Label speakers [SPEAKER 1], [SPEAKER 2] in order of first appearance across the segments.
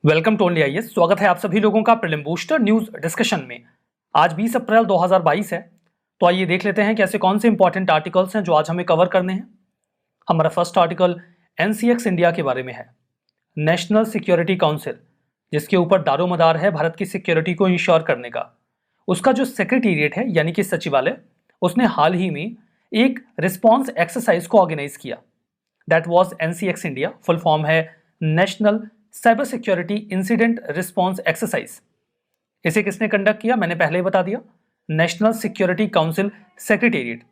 [SPEAKER 1] Welcome to only IAS. स्वागत है आप सभी लोगों का प्रीलिम बूस्टर न्यूज डिस्कशन में। आज 20 अप्रैल 2022 है, तो आइए देख लेते हैं कि ऐसे कौन से इंपॉर्टेंट आर्टिकल्स हैं जो आज हमें कवर करने हैं। हमारा फर्स्ट आर्टिकल एनसीएक्स इंडिया के बारे में है। नेशनल सिक्योरिटी काउंसिल, जिसके ऊपर दारोमदार है भारत की सिक्योरिटी को इंश्योर करने का, उसका जो सेक्रेटेरिएट है यानी कि सचिवालय, उसने हाल ही में एक रिस्पॉन्स एक्सरसाइज को ऑर्गेनाइज किया। That was NCX India. Full form है national cyber security incident response exercise. इसे किसने कंडक्ट किया, मैंने पहले ही बता दिया, नेशनल सिक्योरिटी काउंसिल सेक्रेटेरिएट।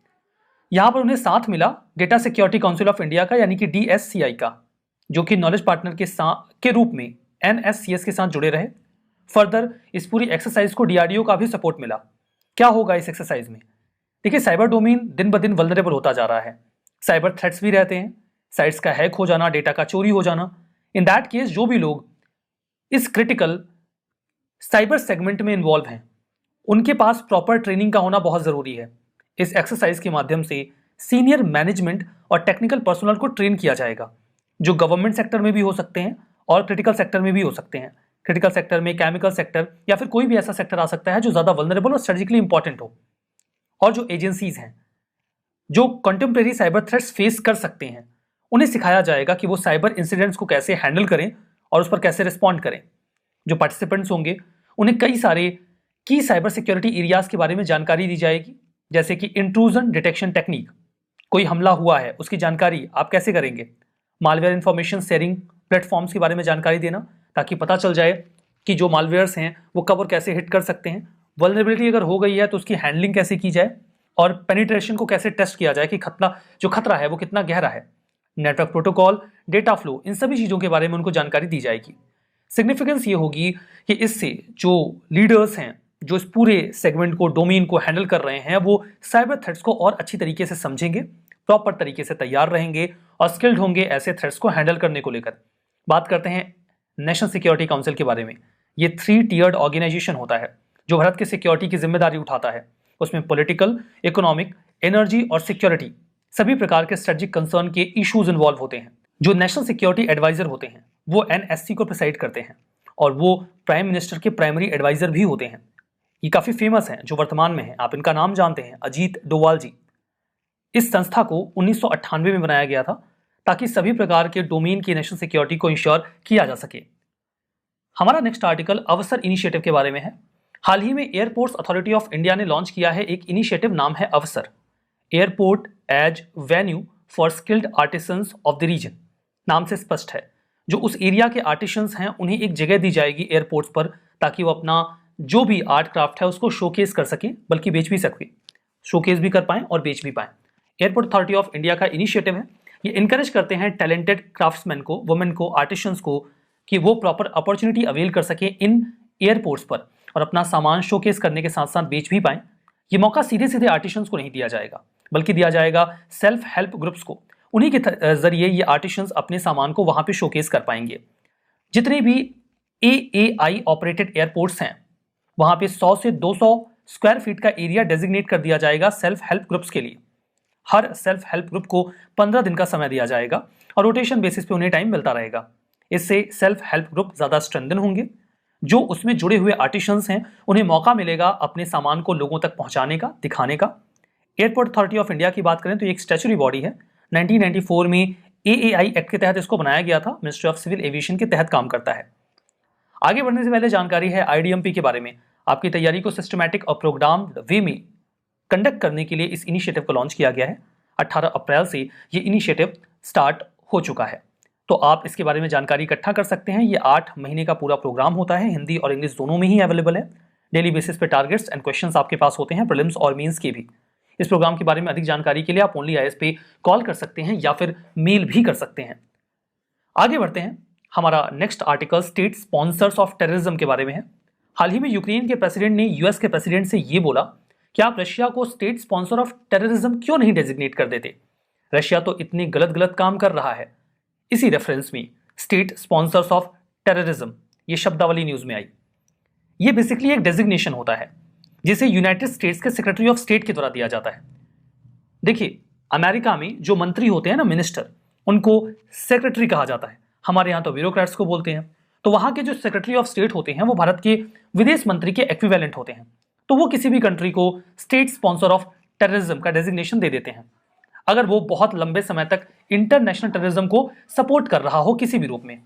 [SPEAKER 1] यहां पर उन्हें साथ मिला data security council of India का यानी कि डीएससीआई का, जो कि नॉलेज पार्टनर के रूप में एनएससीएस के साथ जुड़े रहे। फर्दर इस पूरी एक्सरसाइज को डीआरडीओ का भी सपोर्ट मिला। क्या होगा इस एक्सरसाइज में? देखिए, साइबर डोमेन दिन ब दिन वल्नरेबल होता जा रहा है। साइबर थ्रेट्स भी रहते हैं, साइट्स का हैक हो जाना, डेटा का चोरी हो जाना। इन दैट केस जो भी लोग इस क्रिटिकल साइबर सेगमेंट में इन्वॉल्व हैं, उनके पास प्रॉपर ट्रेनिंग का होना बहुत जरूरी है। इस एक्सरसाइज के माध्यम से सीनियर मैनेजमेंट और टेक्निकल पर्सनल को ट्रेन किया जाएगा, जो गवर्नमेंट सेक्टर में भी हो सकते हैं और क्रिटिकल सेक्टर में भी हो सकते हैं। क्रिटिकल सेक्टर में केमिकल सेक्टर या फिर कोई भी ऐसा सेक्टर आ सकता है जो ज्यादा वल्नरेबल और स्ट्रेटेजिकली इंपॉर्टेंट हो। और जो एजेंसीज हैं जो कंटेम्प्रेरी साइबर थ्रेट्स फेस कर सकते हैं, उन्हें सिखाया जाएगा कि वो साइबर इंसिडेंट्स को कैसे हैंडल करें और उस पर कैसे रिस्पॉन्ड करें। जो पार्टिसिपेंट्स होंगे उन्हें कई सारे की साइबर सिक्योरिटी एरियाज के बारे में जानकारी दी जाएगी, जैसे कि इंट्रूजन डिटेक्शन टेक्निक, कोई हमला हुआ है उसकी जानकारी आप कैसे करेंगे। मालवेयर इंफॉर्मेशन शेयरिंग प्लेटफॉर्म्स के बारे में जानकारी देना, ताकि पता चल जाए कि जो मालवेयर्स हैं वो कब और कैसे हिट कर सकते हैं। वल्नरेबिलिटी अगर हो गई है तो उसकी हैंडलिंग कैसे की जाए और पेनिट्रेशन को कैसे टेस्ट किया जाए कि खतरा है वो कितना गहरा है। नेटवर्क प्रोटोकॉल, डेटा फ्लो, इन सभी चीजों के बारे में उनको जानकारी दी जाएगी। सिग्निफिकेंस ये होगी कि इससे जो लीडर्स हैं जो इस पूरे सेगमेंट को, डोमेन को हैंडल कर रहे हैं, वो साइबर थ्रेट्स को और अच्छी तरीके से समझेंगे, प्रॉपर तरीके से तैयार रहेंगे और स्किल्ड होंगे ऐसे थ्रेट्स को हैंडल करने को लेकर। बात करते हैं नेशनल सिक्योरिटी काउंसिल के बारे में। ये 3 टियर्ड ऑर्गेनाइजेशन होता है जो भारत की सिक्योरिटी की जिम्मेदारी उठाता है। उसमें पॉलिटिकल, इकोनॉमिक, एनर्जी और सिक्योरिटी सभी प्रकार के स्ट्रेटेजिक कंसर्न के इश्यूज इन्वॉल्व होते हैं। जो नेशनल सिक्योरिटी एडवाइजर होते हैं वो एनएससी को प्रिसाइड करते हैं और वो प्राइम मिनिस्टर के प्राइमरी एडवाइजर भी होते हैं। ये काफी फेमस हैं, जो वर्तमान में हैं, आप इनका नाम जानते हैं, अजीत डोवाल जी। इस संस्था को 1998 में बनाया गया था ताकि सभी प्रकार के डोमेन की नेशनल सिक्योरिटी को इंश्योर किया जा सके। हमारा नेक्स्ट आर्टिकल अवसर इनिशिएटिव के बारे में है। हाल ही में एयरपोर्ट्स अथॉरिटी ऑफ इंडिया ने लॉन्च किया है एक इनिशिएटिव, नाम है Avsar, airport as venue for skilled artisans of the region. नाम से स्पष्ट है, जो उस एरिया के आर्टिसंस हैं उन्हें एक जगह दी जाएगी एयरपोर्ट्स पर, ताकि वो अपना जो भी आर्ट क्राफ्ट है उसको शोकेस कर सकें, बल्कि बेच भी सकें, शोकेस भी कर पाएं और बेच भी पाएं। एयरपोर्ट अथॉरिटी ऑफ इंडिया का इनिशिएटिव है। ये इनकरेज करते हैं टैलेंटेड क्राफ्ट्समैन को, वुमेन को, आर्टिसंस को, कि वो प्रॉपर अपॉर्चुनिटी अवेल कर सके इन एयरपोर्ट्स पर और अपना सामान शोकेस करने के साथ साथ बेच भी पाएं। ये मौका सीधे सीधे आर्टिसंस को नहीं दिया जाएगा, बल्कि दिया जाएगा सेल्फ हेल्प ग्रुप्स को। उन्हीं के जरिए ये आर्टिसंस अपने सामान को वहां पे शोकेस कर पाएंगे। जितने भी एएआई ऑपरेटेड एयरपोर्ट्स हैं वहां पे 100 से 200 स्क्वायर फीट का एरिया डेजिग्नेट कर दिया जाएगा सेल्फ हेल्प ग्रुप्स के लिए। हर सेल्फ हेल्प ग्रुप को 15 दिन का समय दिया जाएगा और रोटेशन बेसिस पे उन्हें टाइम मिलता रहेगा। इससे सेल्फ हेल्प ग्रुप ज्यादा स्ट्रेंथन होंगे। जो उसमें जुड़े हुए आर्टिसंस हैं उन्हें मौका मिलेगा अपने सामान को लोगों तक पहुंचाने का, दिखाने का। एयरपोर्ट अथॉरिटी ऑफ इंडिया की बात करें तो एक स्टैच्यूटरी बॉडी है। 1994 में एएआई एक्ट के तहत इसको बनाया गया था, मिनिस्ट्री ऑफ सिविल एविएशन के तहत काम करता है। आगे बढ़ने से पहले जानकारी है आईडीएमपी के बारे में। आपकी तैयारी को सिस्टमैटिक और प्रोग्राम्ड वे में कंडक्ट करने के लिए इस इनिशिएटिव को लॉन्च किया गया है। 18 अप्रैल से ये इनिशिएटिव स्टार्ट हो चुका है, तो आप इसके बारे में जानकारी इकट्ठा कर सकते हैं। ये 8 महीने का पूरा प्रोग्राम होता है, हिंदी और इंग्लिश दोनों में ही अवेलेबल है। डेली बेसिस पे टारगेट्स एंड क्वेश्चंस आपके पास होते हैं, प्रीलिम्स और मेंस के भी। इस प्रोग्राम के बारे में अधिक जानकारी के लिए आप ओनली आईएएस पे कॉल कर सकते हैं या फिर मेल भी कर सकते हैं। आगे बढ़ते हैं। हमारा next article state sponsors of terrorism के बारे में है। हाल ही में यूक्रेन के प्रेसिडेंट ने यूएस के प्रेसिडेंट से ये बोला कि आप रशिया को स्टेट स्पॉन्सर ऑफ टेररिज्म क्यों नहीं डेजिग्नेट कर देते, रशिया तो इतने गलत काम कर रहा है। इसी रेफरेंस में स्टेट स्पॉन्सर्स ऑफ टेररिज्म ये शब्दावली न्यूज में आई। ये बेसिकली एक डेजिग्नेशन होता है जिसे यूनाइटेड स्टेट्स के सेक्रेटरी ऑफ स्टेट के द्वारा दिया जाता है। देखिए, अमेरिका में जो मंत्री होते हैं ना, मिनिस्टर, उनको सेक्रेटरी कहा जाता है। हमारे यहाँ तो ब्यूरोक्रेट्स को बोलते हैं। तो वहां के जो सेक्रेटरी ऑफ स्टेट होते हैं वो भारत के विदेश मंत्री के एक्विवेलेंट होते हैं। तो वो किसी भी कंट्री को स्टेट स्पॉन्सर ऑफ टेररिज्म का डेजिग्नेशन दे देते हैं अगर वो बहुत लंबे समय तक इंटरनेशनल टेररिज्म को सपोर्ट कर रहा हो किसी भी रूप में।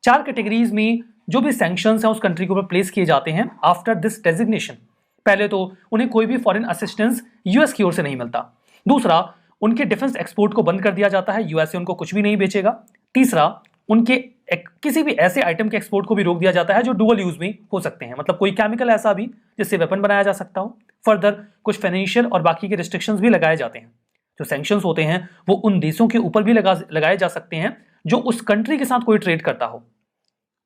[SPEAKER 1] 4 कैटेगरीज में जो भी सैंक्शंस हैं उस कंट्री के ऊपर प्लेस किए जाते हैं आफ्टर दिस डेजिग्नेशन। पहले तो उन्हें कोई भी फॉरेन असिस्टेंस यूएस की ओर से नहीं मिलता। दूसरा, उनके डिफेंस एक्सपोर्ट को बंद कर दिया जाता है, यूएसए उनको कुछ भी नहीं बेचेगा। तीसरा, उनके किसी भी ऐसे आइटम के एक्सपोर्ट को भी रोक दिया जाता है जो डुअल यूज में हो सकते हैं, मतलब कोई केमिकल ऐसा भी जिससे वेपन बनाया जा सकता हो। फर्दर कुछ फाइनेंशियल और बाकी के रिस्ट्रिक्शंस भी लगाए जाते हैं। जो सैंक्शंस होते हैं वो उन देशों के ऊपर भी लगाए जा सकते हैं जो उस कंट्री के साथ कोई ट्रेड करता हो।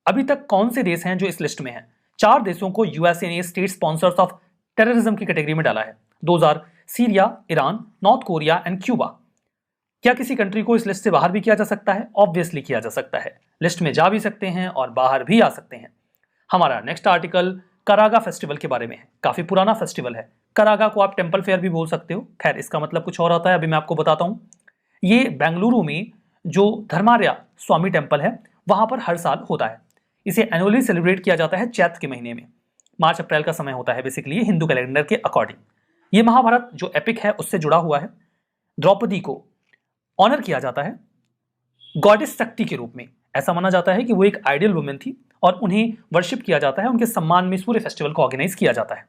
[SPEAKER 1] अभी तक कौन से देश हैं जो इस लिस्ट में हैं? 4 देशों को यूएसए ने स्टेट स्पॉन्सर्स ऑफ टेररिज्म की कैटेगरी में डाला है। 2000 Syria, Iran, north Korea and Cuba. क्या किसी कंट्री को इस लिस्ट से बाहर भी किया जा सकता है? ऑब्वियसली किया जा सकता है। लिस्ट में जा भी सकते हैं और बाहर भी आ सकते हैं। हमारा नेक्स्ट आर्टिकल करागा फेस्टिवल के बारे में है। काफी पुराना फेस्टिवल है। करागा को आप टेंपल फेयर भी बोल सकते हो, खैर इसका मतलब कुछ और आता है, अभी मैं आपको बताता हूं। ये बेंगलुरु में जो धर्मार्या स्वामी टेंपल है वहां पर हर साल होता है। इसे एनुअली सेलिब्रेट किया जाता है चैत्र के महीने में। मार्च अप्रैल का समय होता है बेसिकली ये हिंदू कैलेंडर के अकॉर्डिंग। ये महाभारत जो एपिक है उससे जुड़ा हुआ है। द्रौपदी को ऑनर किया जाता है गॉडेस शक्ति के रूप में। ऐसा माना जाता है कि वो एक आइडियल वुमेन थी और उन्हें वर्शिप किया जाता है। उनके सम्मान में इस पूरे फेस्टिवल को ऑर्गेनाइज किया जाता है।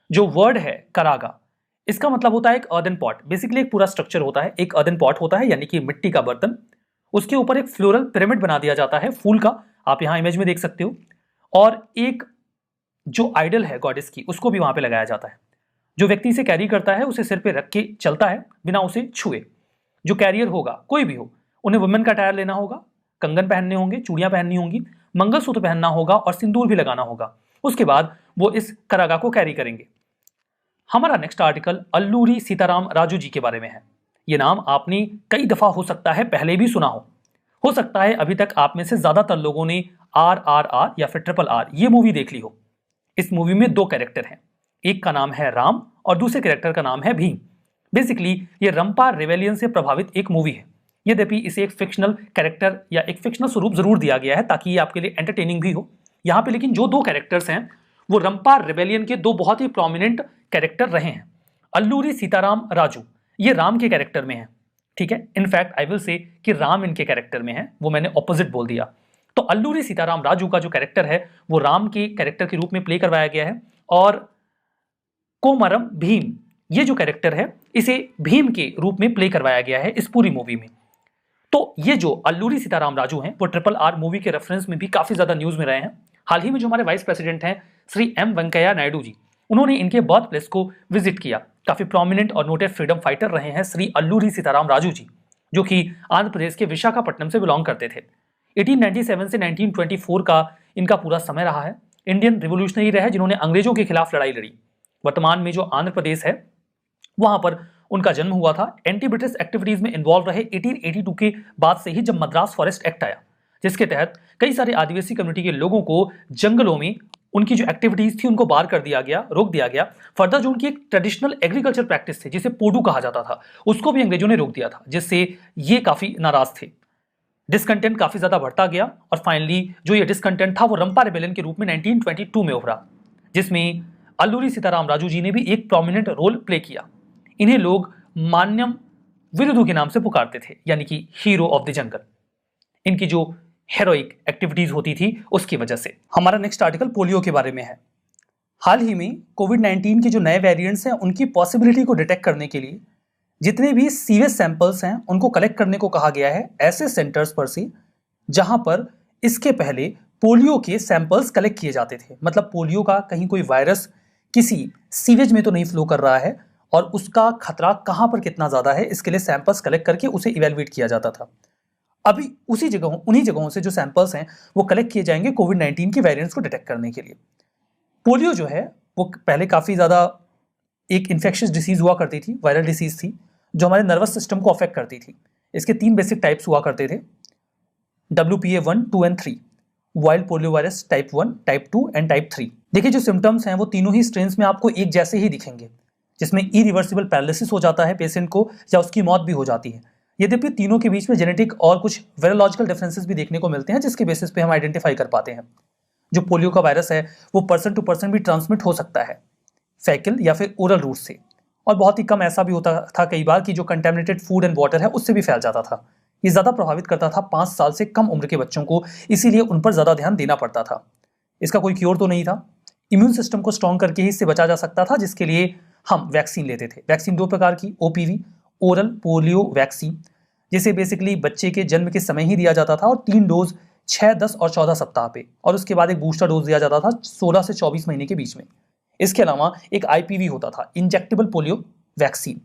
[SPEAKER 1] जो वर्ड है करागा, इसका मतलब होता है एक अर्दन पॉट। बेसिकली एक पूरा स्ट्रक्चर होता है, एक अर्दन पॉट होता है यानी कि मिट्टी का बर्तन। उसके ऊपर एक फ्लोरल पिरामिड बना दिया जाता है फूल का, आप यहां इमेज में देख सकते हो। और एक जो आइडल है गॉडेस की उसको भी वहां पे लगाया जाता है। जो व्यक्ति इसे कैरी करता है उसे सिर पे रख के चलता है बिना उसे छुए। जो कैरियर होगा कोई भी हो, उन्हें वुमेन का अटायर लेना होगा, कंगन पहनने होंगे, चूड़ियां पहननी होंगी, मंगलसूत्र पहनना होगा और सिंदूर भी लगाना होगा। उसके बाद वो इस करागा को कैरी करेंगे। हमारा नेक्स्ट आर्टिकल अल्लूरी सीताराम राजू जी के बारे में है। ये नाम आपने कई दफा हो सकता है पहले भी सुना हो सकता है अभी तक आप में से ज्यादातर लोगों ने RRR या फिर RRR ये मूवी देख ली हो। इस मूवी में 2 कैरेक्टर हैं, एक का नाम है राम और दूसरे कैरेक्टर का नाम है भीम। बेसिकली ये रंपा रेवेलियन से प्रभावित एक मूवी है। यद्यपि इसे एक फिक्शनल कैरेक्टर या एक फिक्शनल स्वरूप जरूर दिया गया है ताकि ये आपके लिए एंटरटेनिंग भी हो। यहाँ पे लेकिन जो 2 कैरेक्टर्स हैं वो रंपा रेवेलियन के 2 बहुत ही प्रोमिनेंट कैरेक्टर रहे हैं। अल्लूरी सीताराम राजू ये राम के कैरेक्टर में है, ठीक है। इनफैक्ट आई विल से कि राम इनके कैरेक्टर में है, वो मैंने ऑपोजिट बोल दिया। तो अल्लूरी सीताराम राजू का जो कैरेक्टर है वो राम के कैरेक्टर के रूप में प्ले करवाया गया है और कोमरम भीम ये जो कैरेक्टर है इसे भीम के रूप में प्ले करवाया गया है इस पूरी मूवी में। तो ये जो अल्लूरी सीताराम राजू हैं वो RRR मूवी के रेफरेंस में भी काफी ज्यादा न्यूज में रहे हैं। हाल ही में जो हमारे वाइस प्रेसिडेंट हैं श्री M वेंकैया नायडू जी, उन्होंने इनके बर्थ प्लेस को विजिट किया। काफी प्रोमिनेंट और नोटेड फ्रीडम फाइटर रहे हैं श्री अल्लूरी सीताराम राजू जी, जो कि आंध्र प्रदेश के विशाखापट्टनम से बिलोंग करते थे। 1897 से 1924 का इनका पूरा समय रहा है। इंडियन रिवोल्यूशनरी रहे जिन्होंने अंग्रेजों के खिलाफ लड़ाई लड़ी। वर्तमान में जो आंध्र प्रदेश है वहां पर उनका जन्म हुआ था। एंटी ब्रिटिश एक्टिविटीज में इन्वॉल्व रहे 1882 के बाद से ही, जब मद्रास फॉरेस्ट एक्ट आया जिसके तहत कई सारे आदिवासी कम्युनिटी के लोगों को जंगलों में उनकी जो एक्टिविटीज थी उनको बार कर दिया गया, रोक दिया गया। फर्दर जो उनकी एक ट्रेडिशनल एग्रीकल्चर प्रैक्टिस थी जिसे पोडू कहा जाता था, उसको भी अंग्रेजों ने रोक दिया था, जिससे ये काफी नाराज थे। डिसकंटेंट काफी ज्यादा बढ़ता गया और फाइनली जो ये डिसकंटेंट था वो रंपा रेबेलियन के रूप में 1922 में उभरा, जिसमें अल्लूरी सीताराम राजू जी ने भी एक प्रोमिनेंट रोल प्ले किया। इन्हें लोग मान्यम विरुदु के नाम से पुकारते थे, यानी कि हीरो ऑफ द जंगल। इनकी जो हेरोइक एक्टिविटीज होती थी उसकी वजह से। हमारा नेक्स्ट आर्टिकल पोलियो के बारे में है। हाल ही में कोविड-19 के जो नए वेरिएंट्स हैं उनकी पॉसिबिलिटी को डिटेक्ट करने के लिए जितने भी सीवेज सैंपल्स हैं उनको कलेक्ट करने को कहा गया है ऐसे सेंटर्स पर से जहां पर इसके पहले पोलियो के सैंपल्स कलेक्ट किए जाते थे। मतलब पोलियो का कहीं कोई वायरस किसी सीवेज में तो नहीं फ्लो कर रहा है और उसका खतरा कहां पर कितना ज्यादा है इसके लिए सैंपल्स कलेक्ट करके उसे इवेलुएट किया जाता था। अभी उन्हीं जगहों से जो सैंपल्स हैं वो कलेक्ट किए जाएंगे कोविड-19 के वेरिएंट्स को डिटेक्ट करने के लिए। पोलियो जो है वो पहले काफी ज्यादा एक इन्फेक्शियस डिसीज हुआ करती थी, वायरल डिसीज थी जो हमारे नर्वस सिस्टम को अफेक्ट करती थी। इसके 3 बेसिक टाइप्स हुआ करते थे, WPA 1, 2 and 3, wild polio virus type 1, type 2 and type 3। देखिए जो सिम्टम्स हैं वो तीनों ही स्ट्रेन्स में आपको एक जैसे ही दिखेंगे, जिसमें इरिवर्सिबल पैरालिसिस हो जाता है पेशेंट को या उसकी मौत भी हो जाती है, यद्यपि तीनों के बीच में जेनेटिक और कुछ वायरोलॉजिकल डिफरेंसेस भी देखने को मिलते हैं, जिसके बेसिस पे हम आइडेंटिफाई कर पाते हैं। जो पोलियो का वायरस है वो पर्सन टू पर्सन भी ट्रांसमिट हो सकता है, फैकल या फिर ओरल रूट से, और बहुत ही कम ऐसा भी होता था कई बार कि जो कंटेमिनेटेड फूड एंड वाटर है उससे भी फैल जाता था। ये ज़्यादा प्रभावित करता था 5 साल से कम उम्र के बच्चों को, इसीलिए उन पर ज़्यादा ध्यान देना पड़ता था। इसका कोई क्योर तो नहीं था, इम्यून सिस्टम को स्ट्रॉन्ग करके ही इससे बचा जा सकता था, जिसके लिए हम वैक्सीन लेते थे। वैक्सीन 2 प्रकार की, ओपीवी ओरल पोलियो वैक्सीन, जिसे बेसिकली बच्चे के जन्म के समय ही दिया जाता था और 3 डोज 6, 10 और 14 सप्ताह पे, और उसके बाद एक बूस्टर डोज दिया जाता था 16 से 24 महीने के बीच में। इसके अलावा एक आईपीवी होता था, इंजेक्टेबल पोलियो वैक्सीन।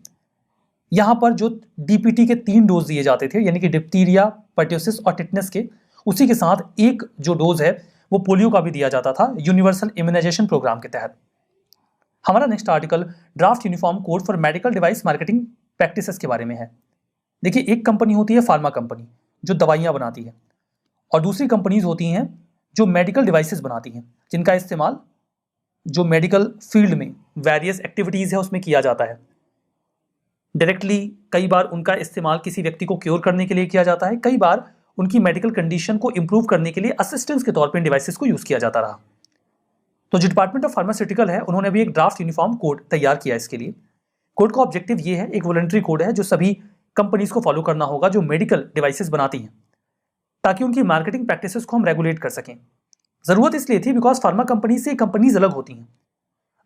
[SPEAKER 1] यहाँ पर जो डीपीटी के 3 डोज दिए जाते थे, यानी कि डिप्थीरिया, पर्ट्यूसिस और टिटनेस के, उसी के साथ एक जो डोज है वो पोलियो का भी दिया जाता था यूनिवर्सल इम्यूनाइजेशन प्रोग्राम के तहत। हमारा next article draft uniform code for medical device marketing practices के बारे में है। देखिए, एक कंपनी होती है फार्मा कंपनी जो दवाइयाँ बनाती है, और दूसरी कंपनीज होती हैं जो मेडिकल डिवाइसेस बनाती हैं, जिनका इस्तेमाल जो मेडिकल फील्ड में वेरियस एक्टिविटीज़ है उसमें किया जाता है। डायरेक्टली कई बार उनका इस्तेमाल किसी व्यक्ति को क्योर करने के लिए किया जाता है, कई बार उनकी मेडिकल कंडीशन को इंप्रूव करने के लिए असिस्टेंस के तौर पर इन डिवाइसेस को यूज़ किया जाता रहा। तो जो डिपार्टमेंट ऑफ फार्मास्यूटिकल है उन्होंने भी एक ड्राफ्ट यूनिफॉर्म कोड तैयार किया इसके लिए। कोड का ऑब्जेक्टिव ये है, एक वॉलंटरी कोड है जो सभी कंपनीज को फॉलो करना होगा जो मेडिकल डिवाइसेस बनाती हैं, ताकि उनकी मार्केटिंग प्रैक्टिसेस को हम रेगुलेट कर सकें। ज़रूरत इसलिए थी बिकॉज फार्मा कंपनी से कंपनीज अलग होती हैं।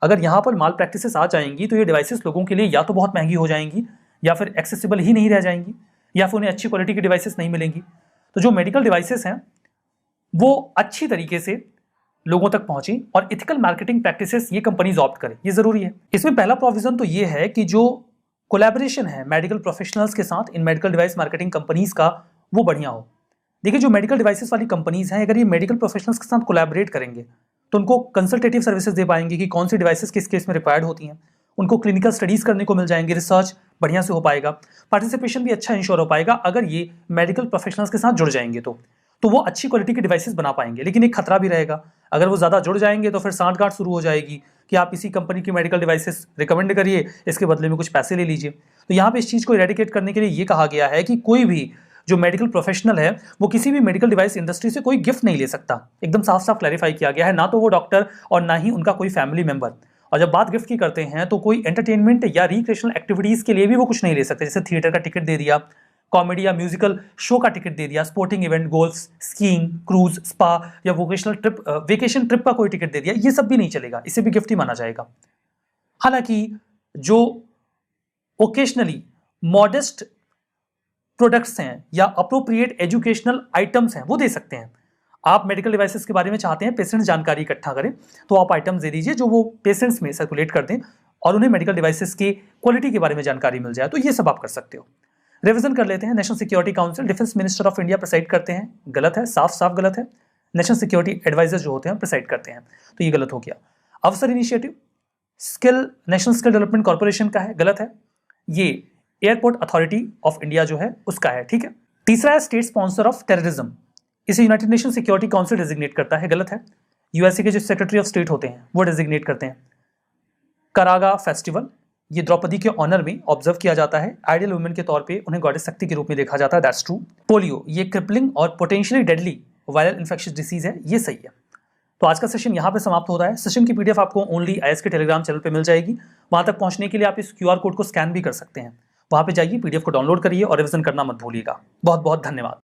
[SPEAKER 1] अगर यहाँ पर माल प्रैक्टिसेस आ जाएंगी तो ये डिवाइसेस लोगों के लिए या तो बहुत महंगी हो जाएंगी, या फिर एक्सेसिबल ही नहीं रह जाएंगी, या फिर उन्हें अच्छी क्वालिटी की डिवाइसेस नहीं मिलेंगी। तो जो मेडिकल डिवाइसेस हैं वो अच्छी तरीके से लोगों तक पहुंची और इथिकल मार्केटिंग प्रैक्टिसेस ये कंपनीज ऑप्ट करें, ये जरूरी है। इसमें पहला प्रोविजन तो ये है कि जो कोलैबोरेशन है मेडिकल प्रोफेशनल्स के साथ इन मेडिकल डिवाइस मार्केटिंग कंपनीज का, वो बढ़िया हो। देखिए, जो मेडिकल डिवाइसेस वाली कंपनीज हैं, अगर ये मेडिकल प्रोफेशनल्स के साथ कोलैबोरेट करेंगे तो उनको कंसल्टेटिव सर्विसेज दे पाएंगे कि कौन सी डिवाइसेस किस केस में रिक्वायर्ड होती हैं, उनको क्लिनिकल स्टडीज करने को मिल जाएंगे, रिसर्च बढ़िया से हो पाएगा, पार्टिसिपेशन भी अच्छा इंश्योर हो पाएगा अगर ये मेडिकल प्रोफेशनल्स के साथ जुड़ जाएंगे तो वो अच्छी क्वालिटी के डिवाइसेस बना पाएंगे। लेकिन एक खतरा भी रहेगा, अगर वो ज़्यादा जुड़ जाएंगे तो फिर सांठगांठ शुरू हो जाएगी कि आप इसी कंपनी की मेडिकल डिवाइसेस रिकमेंड करिए, इसके बदले में कुछ पैसे ले लीजिए। तो यहाँ पे इस चीज़ को इरेडिकेट करने के लिए ये कहा गया है कि कोई भी जो मेडिकल प्रोफेशनल है वो किसी भी मेडिकल डिवाइस इंडस्ट्री से कोई गिफ्ट नहीं ले सकता। एकदम साफ साफ क्लैरिफाई किया गया है, ना तो वो डॉक्टर और ना ही उनका कोई फैमिली मेंबर। और जब बात गिफ्ट की करते हैं तो कोई एंटरटेनमेंट या रिक्रिएशनल एक्टिविटीज़ के लिए भी वो कुछ नहीं ले सकते, जैसे थिएटर का टिकट दे दिया, कॉमेडी या म्यूजिकल शो का टिकट दे दिया, sporting event, golf, skiing, cruise, spa या वोकेशनल ट्रिप, वेकेशन ट्रिप का कोई टिकट दे दिया, ये सब भी नहीं चलेगा, इसे भी गिफ्ट ही माना जाएगा। हालांकि जो ओकेशनली मॉडेस्ट प्रोडक्ट्स हैं या अप्रोप्रिएट एजुकेशनल आइटम्स हैं वो दे सकते हैं। आप मेडिकल डिवाइसेस के बारे में चाहते हैं पेशेंट जानकारी इकट्ठा करें तो आप आइटम्स दे दीजिए जो वो पेशेंट्स में सर्कुलेट कर दें और उन्हें मेडिकल डिवाइसेस की क्वालिटी के बारे में जानकारी मिल जाए, तो ये सब आप कर सकते हो। रिवीजन कर लेते हैं। National security council defence minister of India preside करते हैं, गलत है, साफ साफ गलत है। नेशनल सिक्योरिटी एडवाइजर जो होते हैं प्रिसाइड करते हैं, तो ये गलत हो गया। अवसर initiative national skill development corporation का है, गलत है। ये एयरपोर्ट अथॉरिटी ऑफ इंडिया जो है उसका है, ठीक है। तीसरा है स्टेट स्पॉन्सर ऑफ टेररिज्म, इसे United nation security council designate करता है, गलत है। यूएसए के जो सेक्रेटरी ऑफ स्टेट होते हैं वो डेजिग्नेट करते हैं। करागा फेस्टिवल, ये द्रौपदी के ऑनर में ऑब्जर्व किया जाता है, आइडियल वुमेन के तौर पे उन्हें गॉडेस शक्ति के रूप में देखा जाता है, दैट्स ट्रू। पोलियो, ये क्रिपलिंग और potentially deadly viral infectious disease है, ये सही है। तो आज का सेशन यहाँ पे समाप्त होता है। सेशन की पीडीएफ आपको ओनली आईएस के टेलीग्राम चैनल पे मिल जाएगी। वहां तक पहुंचने के लिए आप इस क्यूआर कोड को स्कैन भी कर सकते हैं। वहां पे जाइए, पीडीएफ को डाउनलोड करिए और रिवीजन करना मत भूलिएगा। बहुत बहुत धन्यवाद।